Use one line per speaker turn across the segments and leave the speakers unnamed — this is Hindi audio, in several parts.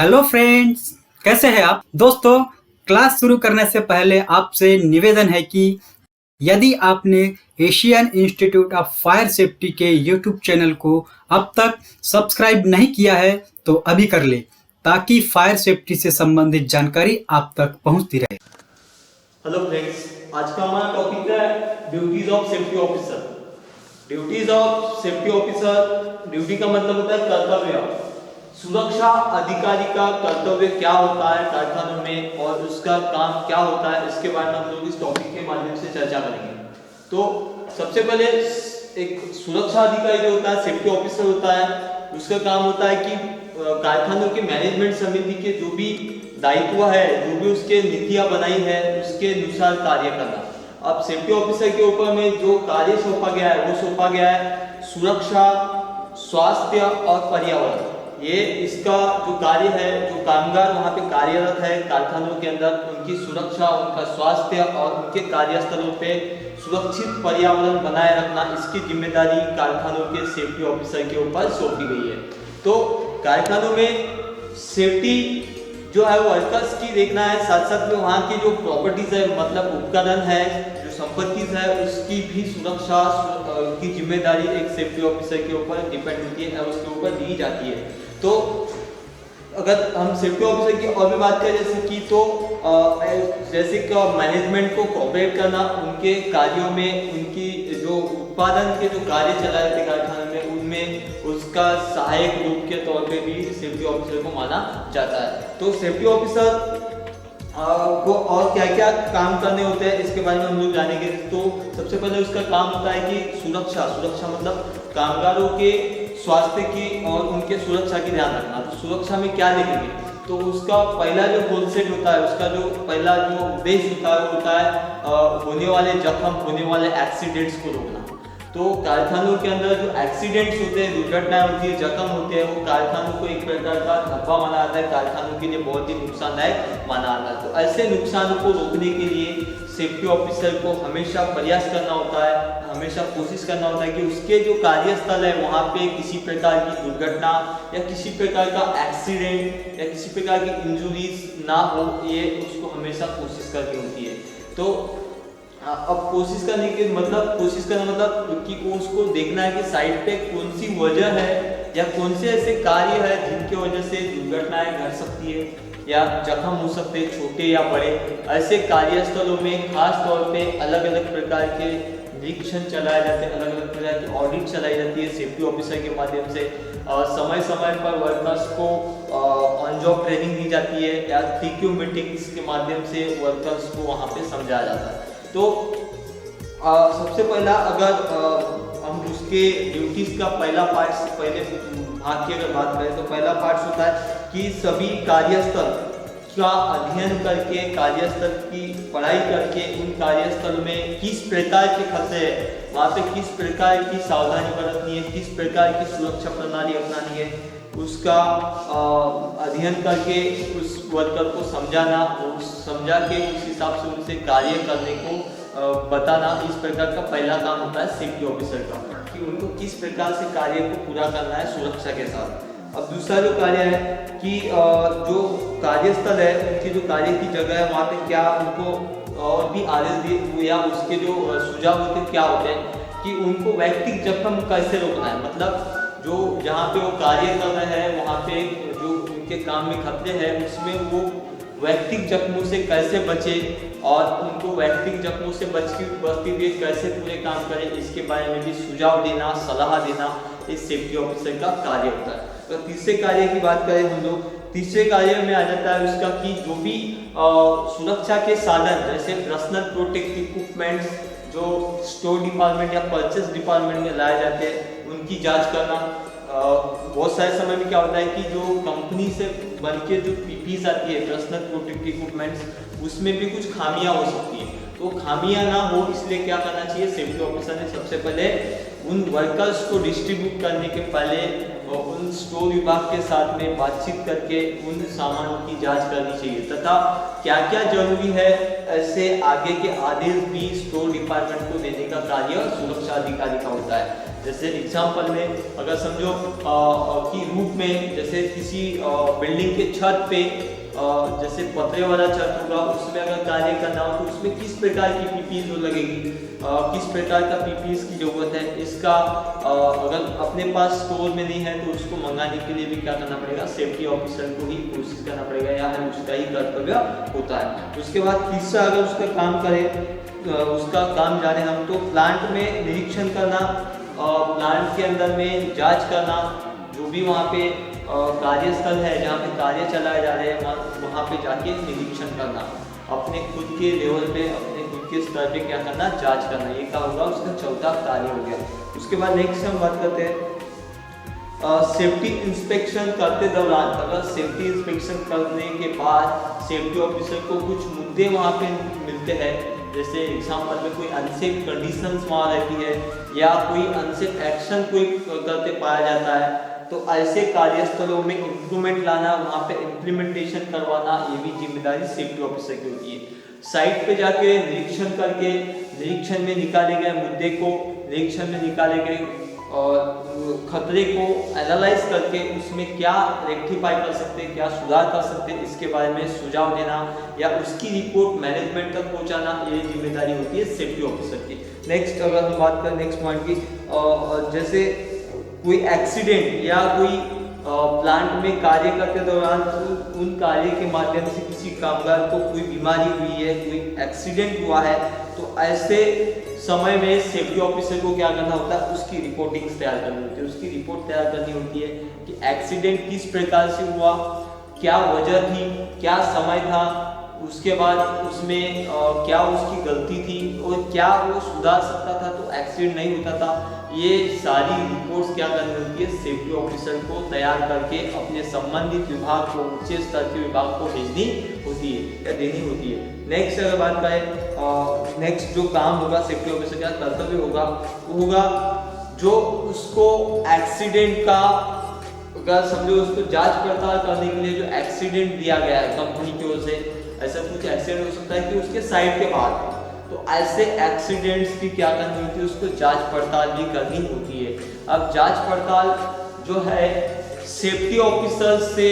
हेलो फ्रेंड्स, कैसे हैं आप दोस्तों। क्लास शुरू करने से पहले आपसे निवेदन है कि यदि आपने Asian institute of fire safety के यूट्यूब चैनल को अब तक सब्सक्राइब नहीं किया है तो अभी कर ले, ताकि फायर सेफ्टी से संबंधित जानकारी आप तक पहुंचती रहे।
हेलो फ्रेंड्स, आज का हमारा टॉपिक है duties of safety officer. Duties of safety officer, duty का मतलब होता है कर्तव्य। सुरक्षा अधिकारी का कर्तव्य क्या होता है कारखानों में और उसका काम क्या होता है, इसके बारे में हम लोग इस टॉपिक के माध्यम से चर्चा करेंगे। तो सबसे पहले एक सुरक्षा अधिकारी जो होता है, सेफ्टी ऑफिसर होता है, उसका काम होता है कि कारखानों के मैनेजमेंट समिति के जो भी दायित्व है, जो भी उसके नीतियां बनाई है, उसके अनुसार कार्य करना। अब सेफ्टी ऑफिसर के ऊपर में जो कार्य सौंपा गया है वो सौंपा गया है सुरक्षा, स्वास्थ्य और पर्यावरण। ये इसका जो कार्य है, जो कामगार वहाँ पे कार्यरत है कारखानों के अंदर, उनकी सुरक्षा, उनका स्वास्थ्य और उनके कार्यस्थलों पे सुरक्षित पर्यावरण बनाए रखना, इसकी जिम्मेदारी कारखानों के सेफ्टी ऑफिसर के ऊपर सौंपी गई है। तो कारखानों में सेफ्टी जो है वर्कर्स की देखना है, साथ साथ में वहाँ की जो प्रॉपर्टीज है, मतलब उपकरण है, जो संपत्ति है, उसकी भी सुरक्षा की जिम्मेदारी एक सेफ्टी ऑफिसर के ऊपर डिपेंड होती है और उसके ऊपर दी जाती है। तो अगर हम सेफ्टी ऑफिसर की और भी बात करें जैसे कि, तो जैसे कि मैनेजमेंट को कोऑपरेट करना, उनके कार्यों में उनकी जो उत्पादन के जो कार्य चला रहे थे कारखाने में, उनमें उसका सहायक रूप के तौर पे भी सेफ्टी ऑफिसर को माना जाता है। तो सेफ्टी ऑफिसर को और क्या क्या काम करने होते हैं इसके बारे में हम लोग जानेंगे। तो सबसे पहले उसका काम होता है कि सुरक्षा मतलब कामगारों के स्वास्थ्य की और उनके सुरक्षा की ध्यान रखना। तो सुरक्षा में क्या देखेंगे, तो उसका पहला जो गोल सेट होता है, उसका जो पहला जो उद्देश्य होता है वो होता है होने वाले जख्म, होने वाले एक्सीडेंट्स को रोकना। तो कारखानों के अंदर जो एक्सीडेंट्स होते हैं, दुर्घटनाएं होती है, जख्म होते हैं, वो कारखानों को एक प्रकार का धब्बा माना जाता है, कारखानों के लिए बहुत ही नुकसानदायक माना जाता है। तो ऐसे नुकसान को रोकने के लिए सेफ्टी ऑफिसर को हमेशा प्रयास करना होता है, हमेशा कोशिश करना होता है कि उसके जो कार्यस्थल है वहाँ पे किसी प्रकार की दुर्घटना या किसी प्रकार का एक्सीडेंट या किसी प्रकार की इंजुरीज ना हो, ये उसको हमेशा कोशिश करनी होती है। तो अब कोशिश करने का मतलब कि उसको देखना है कि साइड पे कौन सी वजह है या कौन से ऐसे कार्य है जिनकी वजह से दुर्घटनाएं घट सकती है या जख्म हो सकते हैं, छोटे या बड़े। ऐसे कार्यस्थलों में खास तौर पे अलग अलग प्रकार के निरीक्षण चलाए जाते हैं, अलग अलग प्रकार की ऑडिट चलाई जाती है सेफ्टी ऑफिसर के माध्यम से। समय समय पर वर्कर्स को ऑन जॉब ट्रेनिंग दी जाती है या TQ मीटिंग्स के माध्यम से वर्कर्स को वहाँ पे समझाया जाता है। तो सबसे पहला अगर हम उसके ड्यूटीज का पहला पार्ट से पहले भाग की अगर बात करें, तो पहला पार्ट होता है कि सभी कार्यस्थल का अध्ययन करके, कार्यस्थल की पढ़ाई करके, उन कार्यस्थल में किस प्रकार के खतरे हैं, वहाँ पे किस प्रकार की सावधानी बरतनी है, किस प्रकार की सुरक्षा प्रणाली अपनानी है, उसका अध्ययन करके उस वर्कर को समझाना, समझा के उस हिसाब से उनसे कार्य करने को बताना, इस प्रकार का पहला काम होता है सेफ्टी ऑफिसर का, कि उनको किस प्रकार से कार्य को पूरा करना है सुरक्षा के साथ। अब दूसरा जो कार्य है कि जो कार्यस्थल है, उनकी जो कार्य की जगह है, वहाँ पे क्या उनको और भी आदेश दिए या उसके जो सुझाव होते हैं क्या होते हैं कि उनको वैयक्तिक जख्म कैसे रोकना है। मतलब जो जहाँ पे वो कार्य कर रहे हैं, वहाँ पे जो उनके काम में खतरे हैं, उसमें वो वैयक्तिक जख्मों से कैसे बचे और उनको वैयक्तिक जख्मों से बचती हुए कैसे पूरे काम करें, इसके बारे में भी सुझाव देना, सलाह देना इस सेफ्टी ऑफिसर का कार्य होता है। तो तीसरे कार्य की बात करें हम लोग, तीसरे कार्य में आ जाता है उसका कि जो भी सुरक्षा के साधन, जैसे पर्सनल प्रोटेक्टिव इक्विपमेंट्स जो स्टोर डिपार्टमेंट या परचेस डिपार्टमेंट में लाए जाते हैं, उनकी जांच करना। बहुत सारे समय में क्या होता है कि जो कंपनी से बनके जो PPEs आती है, पर्सनल प्रोटेक्टिव इक्विपमेंट्स, उसमें भी कुछ खामियां हो सकती है। तो खामियां ना हो इसलिए क्या करना चाहिए, सेफ्टी ऑफिसर ने सबसे पहले उन वर्कर्स को डिस्ट्रीब्यूट करने के पहले उन स्टोर विभाग के साथ में बातचीत करके उन सामानों की जांच करनी चाहिए तथा क्या क्या जरूरी है ऐसे आगे के आदेश भी स्टोर डिपार्टमेंट को देने का कार्य सुरक्षा अधिकारी का होता है। जैसे एग्जाम्पल में अगर समझो कि रूफ में जैसे किसी बिल्डिंग के छत पे जैसे पतरे वाला छत होगा उसमें अगर कार्य करना हो तो उसमें किस प्रकार की पीपीई लगेगी, किस प्रकार का पीपीई की जरूरत है, इसका अगर अपने पास स्टोर में नहीं है तो उसको मंगाने के लिए भी क्या करना पड़ेगा, सेफ्टी ऑफिसर को ही कोशिश करना पड़ेगा या है उसका ही कर्तव्य होता है। उसके बाद तीसरा अगर उसका काम करें उसका काम जाने हम तो प्लांट में निरीक्षण करना, प्लांट के अंदर में जांच करना, जो भी वहाँ पे कार्यस्थल है जहाँ पे कार्य चलाए जा रहे हैं वहाँ पे जाके निरीक्षण करना, अपने खुद के लेवल पे अपने खुद के स्तर पे क्या करना, जांच करना, ये क्या होगा उसका चौथा कार्य हो गया। उसके बाद नेक्स्ट हम बात करते हैं सेफ्टी इंस्पेक्शन करते दौरान, अगर सेफ्टी इंस्पेक्शन करने के बाद सेफ्टी ऑफिसर को कुछ मुद्दे वहाँ पे मिलते हैं, जैसे एग्जाम्पल में कोई अनसेफ कंडीशंस वहाँ रहती है या कोई अनसेफ एक्शन कोई करते पाया जाता है, तो ऐसे कार्यस्थलों में इम्प्रूवमेंट लाना, वहाँ पे इम्प्लीमेंटेशन करवाना, ये भी जिम्मेदारी सेफ्टी ऑफिसर की होती है। साइट पे जाके निरीक्षण करके निरीक्षण में निकाले गए मुद्दे को, निरीक्षण में निकाले गए खतरे को एनालाइज करके उसमें क्या रेक्टिफाई कर सकते हैं, क्या सुधार कर सकते हैं, इसके बारे में सुझाव देना या उसकी रिपोर्ट मैनेजमेंट तक पहुंचाना, ये जिम्मेदारी होती है सेफ्टी ऑफिसर की। नेक्स्ट अगर हम बात करें नेक्स्ट पॉइंट की, जैसे कोई एक्सीडेंट या कोई प्लांट में कार्य करते दौरान उन कार्य के माध्यम से किसी कामगार को कोई बीमारी हुई है, कोई एक्सीडेंट हुआ है, तो ऐसे समय में सेफ्टी ऑफिसर को क्या करना होता है, उसकी रिपोर्टिंग तैयार करनी होती है, उसकी रिपोर्ट तैयार करनी होती है कि एक्सीडेंट किस प्रकार से हुआ, क्या वजह थी, क्या समय था, उसके बाद उसमें क्या उसकी गलती थी और क्या वो सुधार सकता था तो एक्सीडेंट नहीं होता था। ये सारी रिपोर्ट्स क्या करनी होती है, सेफ्टी ऑफिसर को तैयार करके अपने संबंधित विभाग को, उच्च स्तर के विभाग को भेजनी होती है या देनी होती है। नेक्स्ट अगर बात करें नेक्स्ट जो काम होगा सेफ्टी ऑफिसर का कर्तव्य होगा वो होगा जो उसको एक्सीडेंट का अगर समझो उसको जांच पड़ताल करने के लिए जो एक्सीडेंट दिया गया है कंपनी की ओर से, ऐसा कुछ एक्सीडेंट हो सकता है कि उसके साइड के बाद, तो ऐसे एक्सीडेंट्स की क्या करनी होती है, उसको जांच पड़ताल भी करनी होती है। अब जांच पड़ताल जो है सेफ्टी ऑफिसर से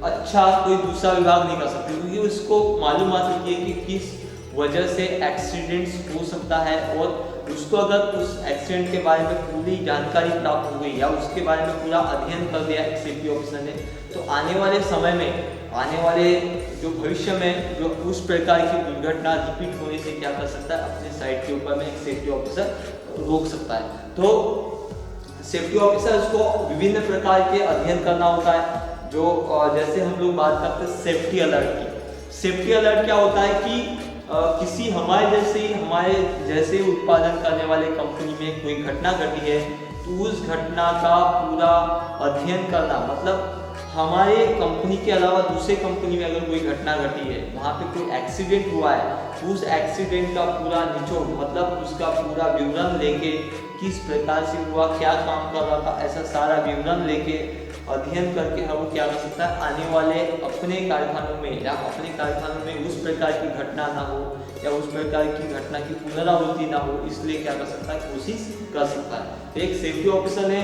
अच्छा कोई दूसरा विभाग नहीं कर सकते, क्योंकि उसको मालूमात होती है कि किस वजह से एक्सीडेंट्स हो सकता है और उसको अगर उस एक्सीडेंट के बारे में पूरी जानकारी प्राप्त हो गई या उसके बारे में पूरा अध्ययन कर लिया सेफ्टी ऑफिसर ने, तो आने वाले समय में, आने वाले जो भविष्य में जो उस प्रकार की दुर्घटना रिपीट होने से क्या कर सकता है, अपने साइट के ऊपर में एक सेफ्टी ऑफिसर रोक सकता है। तो सेफ्टी ऑफिसर को विभिन्न प्रकार के अध्ययन करना होता है, जो जैसे हम लोग बात करते हैं सेफ्टी अलर्ट की। सेफ्टी अलर्ट क्या होता है कि किसी हमारे जैसे उत्पादन करने वाले कंपनी में कोई घटना घटी है तो उस घटना का पूरा अध्ययन करना, मतलब हमारे कंपनी के अलावा दूसरे कंपनी में अगर कोई घटना घटी है, वहाँ पे कोई एक्सीडेंट हुआ है, उस एक्सीडेंट का पूरा निचोड़, मतलब उसका पूरा विवरण लेके किस प्रकार से हुआ, क्या काम कर रहा था, ऐसा सारा विवरण लेके अध्ययन करके हम क्या कर सकता है, आने वाले अपने कारखानों में या अपने कारखानों में उस प्रकार की घटना ना हो या उस प्रकार की घटना की पुनरावृत्ति ना हो, इसलिए क्या कर सकता है, कोशिश कर सकता है। एक सेफ्टी ऑफिसर ने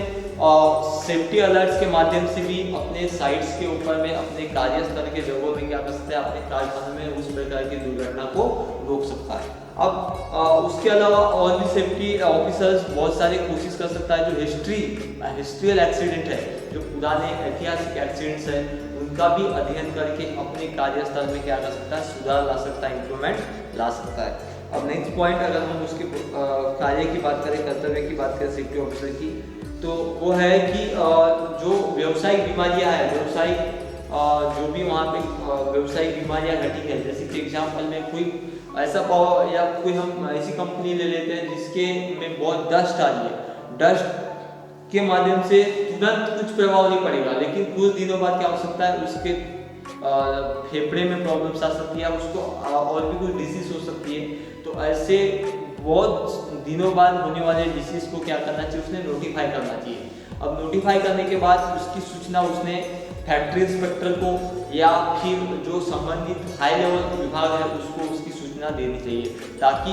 सेफ्टी अलर्ट्स के माध्यम से भी अपने साइट्स के ऊपर में, अपने कार्यस्थल के जगहों में क्या कर सकता है, अपने कारखानों में उस प्रकार की दुर्घटना को रोक सकता है। अब उसके अलावा और भी सेफ्टी ऑफिसर्स बहुत सारे कोशिश कर सकता है, जो हिस्ट्रियल एक्सीडेंट है, जो पुराने ऐतिहासिक एक्सीडेंट्स हैं, उनका भी अध्ययन करके अपने कार्यस्थल में क्या कर सकता है, सुधार ला सकता है, इंप्रूवमेंट ला सकता है। अब नेक्स्ट पॉइंट अगर हम उसके कार्य की बात करें, कर्तव्य की बात करें सेफ्टी ऑफिसर की, तो वो है कि जो व्यावसायिक बीमारियां हैं, जो भी वहाँ पे व्यावसायिक बीमारियां घटी है, जैसे कि एग्जाम्पल में कोई ऐसा पावर या कोई हम ऐसी कंपनी ले लेते हैं जिसके में बहुत डस्ट आ रही है, डस्ट के माध्यम से तुरंत कुछ प्रभाव नहीं पड़ेगा, लेकिन कुछ दिनों बाद क्या हो सकता है, उसके फेफड़े में प्रॉब्लम्स आ सकती है, उसको और भी कोई डिसीज हो सकती है। तो ऐसे बहुत दिनों बाद होने वाले डिसीज को क्या करना चाहिए, उसने नोटिफाई करना चाहिए। अब नोटिफाई करने के बाद उसकी सूचना उसने फैक्ट्री इंस्पेक्टर को या फिर जो संबंधित हाई लेवल विभाग है उसको उसकी सूचना देनी चाहिए, ताकि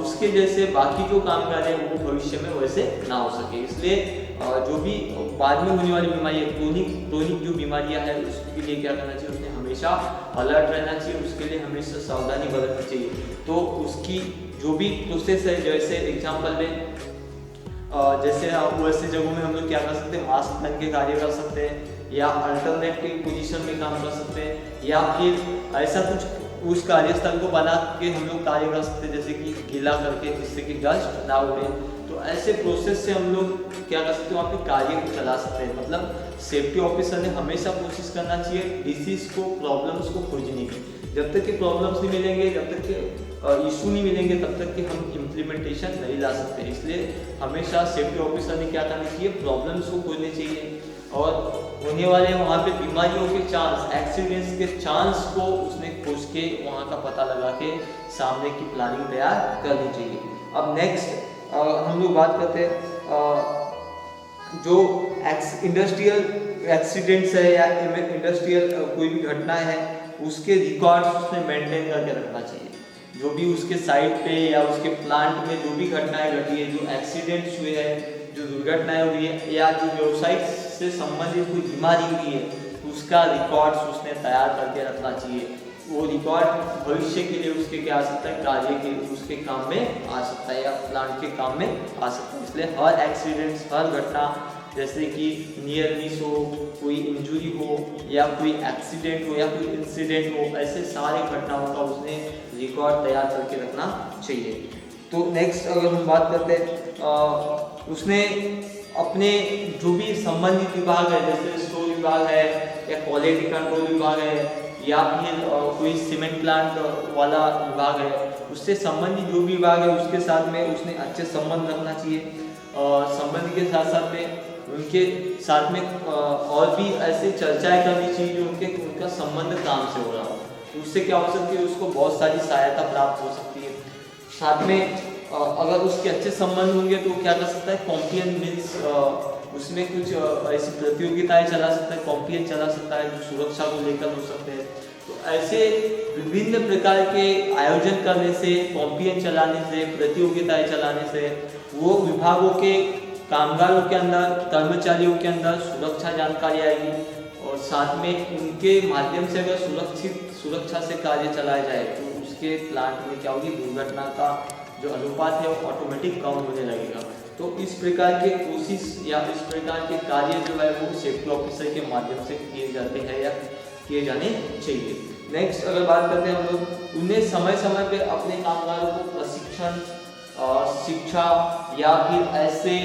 उसके जैसे बाकी जो कामगार है वो भविष्य में वैसे ना हो सके। इसलिए जो भी बाद में होने वाली बीमारी है, क्रोनिक जो बीमारियां हैं उसके लिए क्या करना चाहिए, उसने हमेशा अलर्ट रहना चाहिए, उसके लिए हमेशा सावधानी बरतनी चाहिए। तो उसकी जो भी प्रोसेस है, जैसे एग्जाम्पल में जैसे वैसे जगहों में हम लोग क्या कर सकते हैं, मास्क पहन के कार्य कर सकते हैं, या अल्टरनेटिव पोजीशन में काम कर सकते हैं, या फिर ऐसा कुछ उस कार्यस्थल को बना के हम लोग कार्य कर सकते हैं, जैसे कि गीला करके, जिससे कि डस्ट ना उड़े। तो ऐसे प्रोसेस से हम लोग क्या कर सकते हैं, वहाँ पे कार्य को चला सकते हैं। मतलब सेफ्टी ऑफिसर ने हमेशा कोशिश करना चाहिए डिसीज को, प्रॉब्लम्स को खोजने की। जब तक कि प्रॉब्लम्स नहीं मिलेंगे, जब तक कि इशू नहीं मिलेंगे, तब तक कि हम इम्प्लीमेंटेशन नहीं ला सकते। इसलिए हमेशा सेफ्टी ऑफिसर ने क्या करना चाहिए, प्रॉब्लम्स को खोजने चाहिए, और होने वाले वहाँ पे बीमारियों के चांस, एक्सीडेंट्स के चांस को उसने खोज के वहाँ का पता लगा के सामने की प्लानिंग तैयार करनी चाहिए। अब नेक्स्ट हम लोग बात करते हैं जो इंडस्ट्रियल एक्सीडेंट्स है या इंडस्ट्रियल कोई भी घटना है, उसके रिकॉर्ड्स उसने मेंटेन करके रखना चाहिए। जो भी उसके साइट पे या उसके प्लांट में जो भी घटनाएं घटी है, जो एक्सीडेंट्स हुए हैं, जो दुर्घटनाएं हुई है, या जो व्यवसाय से संबंधित कोई बीमारी हुई है, उसका रिकॉर्ड्स उसने तैयार करके रखना चाहिए। वो रिकॉर्ड भविष्य के लिए उसके क्या आ सकता है, कार्य के उसके काम में आ सकता है, या प्लांट के काम में आ सकता है। इसलिए हर एक्सीडेंट्स, हर घटना, जैसे कि नियर मिस हो, कोई इंजरी हो, या कोई एक्सीडेंट हो, या कोई इंसिडेंट हो, ऐसे सारे घटनाओं का उसने रिकॉर्ड तैयार करके रखना चाहिए। तो नेक्स्ट अगर हम बात करते हैं, उसने अपने जो भी संबंधित विभाग है, जैसे स्टोर विभाग है या क्वालिटी कंट्रोल विभाग है, या फिर कोई सीमेंट प्लांट वाला विभाग है, उससे संबंधित जो भी विभाग है उसके साथ में उसने अच्छे संबंध रखना चाहिए। संबंध के साथ साथ में उनके साथ में और भी ऐसे चर्चाएं करनी चाहिए जो उनका संबंध काम से हो रहा हो। तो उससे क्या हो सकती है, उसको बहुत सारी सहायता प्राप्त हो सकती है। साथ में अगर उसके अच्छे संबंध होंगे तो क्या कर सकता है, कॉम्पियन मीन्स उसमें कुछ ऐसी प्रतियोगिताएं चला सकता है, कॉम्पियन चला सकता है, जो सुरक्षा को लेकर हो सकते हैं। तो ऐसे विभिन्न प्रकार के आयोजन करने से, कॉम्पियन चलाने से, प्रतियोगिताएं चलाने से वो विभागों के कामगारों के अंदर, कर्मचारियों के अंदर सुरक्षा जानकारी आएगी, और साथ में उनके माध्यम से अगर सुरक्षा से कार्य चलाया जाए तो उसके प्लांट में क्या होगी, दुर्घटना का जो अनुपात है वो ऑटोमेटिक कम होने लगेगा। तो इस प्रकार के कोशिश या इस प्रकार के कार्य जो है वो सेफ्टी ऑफिसर के माध्यम से किए जाते हैं या किए जाने चाहिए। नेक्स्ट अगर बात करते हैं हम लोग, उन्हें समय समय पे अपने कामगारों को प्रशिक्षण, शिक्षा या फिर ऐसे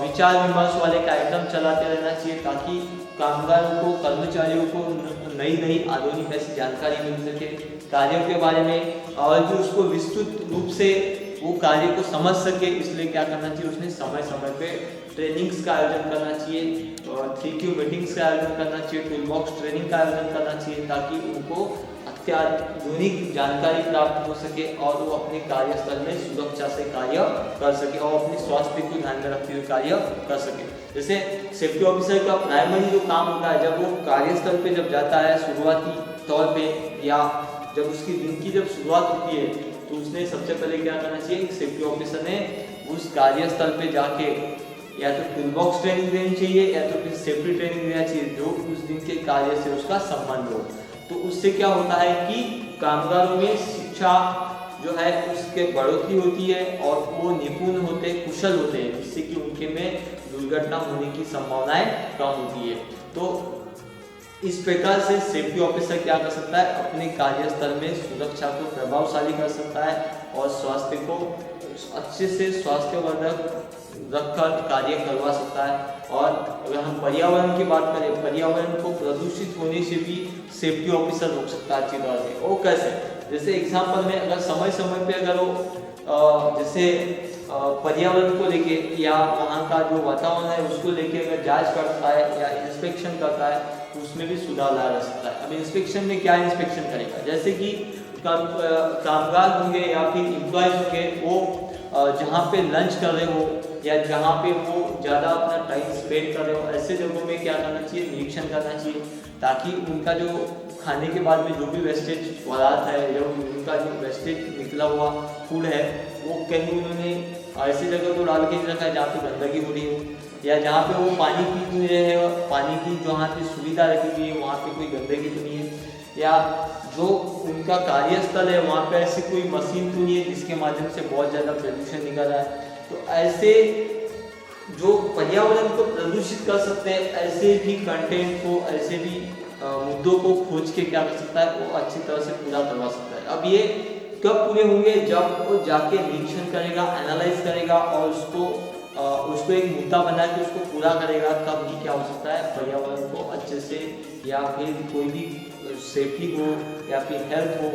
विचार विमर्श वाले कार्यक्रम चलाते रहना चाहिए, ताकि कामगारों को, कर्मचारियों को नई आधुनिक ऐसी जानकारी मिल सके कार्यों के बारे में, और जो उसको विस्तृत रूप से वो कार्य को समझ सके। इसलिए क्या करना चाहिए, उसने समय समय पे ट्रेनिंग्स का आयोजन करना चाहिए, 3Q मीटिंग्स का आयोजन करना चाहिए, टूल बॉक्स ट्रेनिंग का आयोजन करना चाहिए, ताकि उनको अत्याधुनिक जानकारी प्राप्त हो सके और वो अपने कार्यस्थल में सुरक्षा से कार्य कर सके और अपने स्वास्थ्य को ध्यान में रखते हुए कार्य कर सके। जैसे सेफ्टी ऑफिसर का प्राइमरी जो काम होता है, जब वो कार्यस्थल पे जब जाता है शुरुआती तौर पे, या जब उसकी दिन की जब शुरुआत होती है, तो उसने सबसे पहले क्या करना चाहिए, सेफ्टी ऑफिसर ने उस कार्यस्थल पे जाके या तो टूल बॉक्स ट्रेनिंग देनी चाहिए या तो फिर सेफ्टी ट्रेनिंग देना चाहिए, जो उस दिन के कार्य से उसका संबंध हो। तो उससे क्या होता है कि कामगारों में शिक्षा जो है उसके बढ़ोतरी होती है और वो निपुण होते, कुशल होते हैं, जिससे कि उनके में दुर्घटना होने की संभावनाएं कम होती है। तो इस प्रकार से सेफ्टी ऑफिसर क्या कर सकता है, अपने कार्यस्थल में सुरक्षा को प्रभावशाली कर सकता है और स्वास्थ्य को अच्छे से स्वास्थ्यवर्धक रखकर कार्य करवा सकता है। और अगर हम पर्यावरण की बात करें, पर्यावरण को प्रदूषित होने से भी सेफ्टी ऑफिसर रोक सकता है अच्छी तरह से। वो कैसे, जैसे एग्जाम्पल में अगर समय समय पे अगर वो जैसे पर्यावरण को लेके या वहाँ का जो वातावरण है उसको लेके अगर जांच करता है या इंस्पेक्शन करता है तो उसमें भी सुधार लाया जा सकता है। अब इंस्पेक्शन में क्या इंस्पेक्शन करेगा, जैसे कि कामगार होंगे या फिर एम्प्लॉयज होंगे, वो जहाँ पे लंच कर रहे हो या जहाँ पे वो ज़्यादा अपना टाइम स्पेंड कर रहे हो, ऐसे जगहों में क्या करना चाहिए, निरीक्षण करना चाहिए, ताकि उनका जो खाने के बाद में जो भी वेस्टेज पदार्थ है या उनका जो वेस्टेज निकला हुआ फूड है वो कहीं उन्होंने ऐसी जगह तो डाल के नहीं रखा है जहाँ पे गंदगी हो रही हो, या जहाँ पे वो पानी पी रहे हैं, पानी की जहाँ पे सुविधा रखी हुई है वहाँ पे कोई गंदगी तो नहीं है, या जो उनका कार्यस्थल है वहाँ पे ऐसी कोई मशीन तो नहीं है जिसके माध्यम से बहुत ज़्यादा प्रदूषण निकल रहा है। तो ऐसे जो पर्यावरण को प्रदूषित कर सकते हैं ऐसे भी कंटेंट को, ऐसे भी मुद्दों को खोज के क्या कर सकता है, वो अच्छी तरह से पूरा करवा सकता है। अब ये कब पूरे होंगे, जब वो जाके निरीक्षण करेगा, एनालाइज करेगा और उसको एक मुद्दा बना के उसको पूरा करेगा, तब ही क्या हो सकता है, पर्यावरण को अच्छे से या फिर कोई भी सेफ्टी हो या फिर हेल्थ हो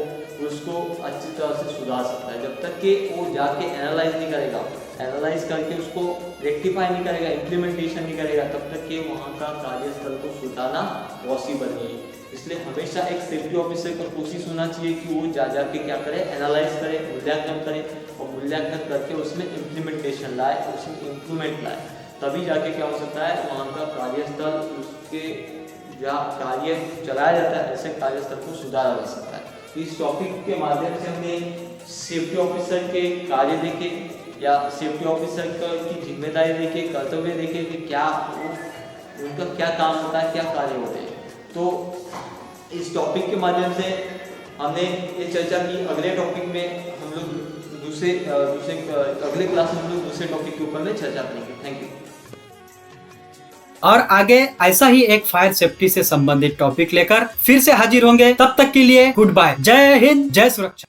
उसको अच्छी तरह से सुधार सकता है। जब तक कि वो जाके एनालाइज नहीं करेगा, एनालाइज करके उसको रेक्टिफाई नहीं करेगा, इम्प्लीमेंटेशन नहीं करेगा, तब तक कि वहाँ का कार्यस्थल को सुधारना पॉसिबल नहीं है। इसलिए हमेशा एक सेफ्टी ऑफिसर को कोशिश होना चाहिए कि वो जाके क्या करे, एनालाइज करे, मूल्यांकन करे और मूल्यांकन करके उसमें इम्प्लीमेंटेशन लाए, उसमें इम्प्रूवमेंट लाए, तभी जाके क्या हो सकता है, वहाँ का कार्यस्थल, उसके जहाँ कार्य चलाया जाता है ऐसे कार्यस्थल को सुधारा जा सकता है। इस टॉपिक के माध्यम से हमने सेफ्टी ऑफिसर के कार्य देखे या सेफ्टी ऑफिसर की जिम्मेदारी देखे, कर्तव्य देखे कि क्या उनका क्या काम होता है, क्या कार्य होते हैं। तो इस टॉपिक के माध्यम से हमने ये चर्चा की। अगले टॉपिक में हम लोग दूसरे अगले क्लास में हम लोग दूसरे टॉपिक के ऊपर में चर्चा करेंगे। Thank you.
और आगे ऐसा ही एक फायर सेफ्टी से संबंधित टॉपिक लेकर फिर से हाजिर होंगे। तब तक के लिए गुड बाय। जय हिंद, जय सुरक्षा।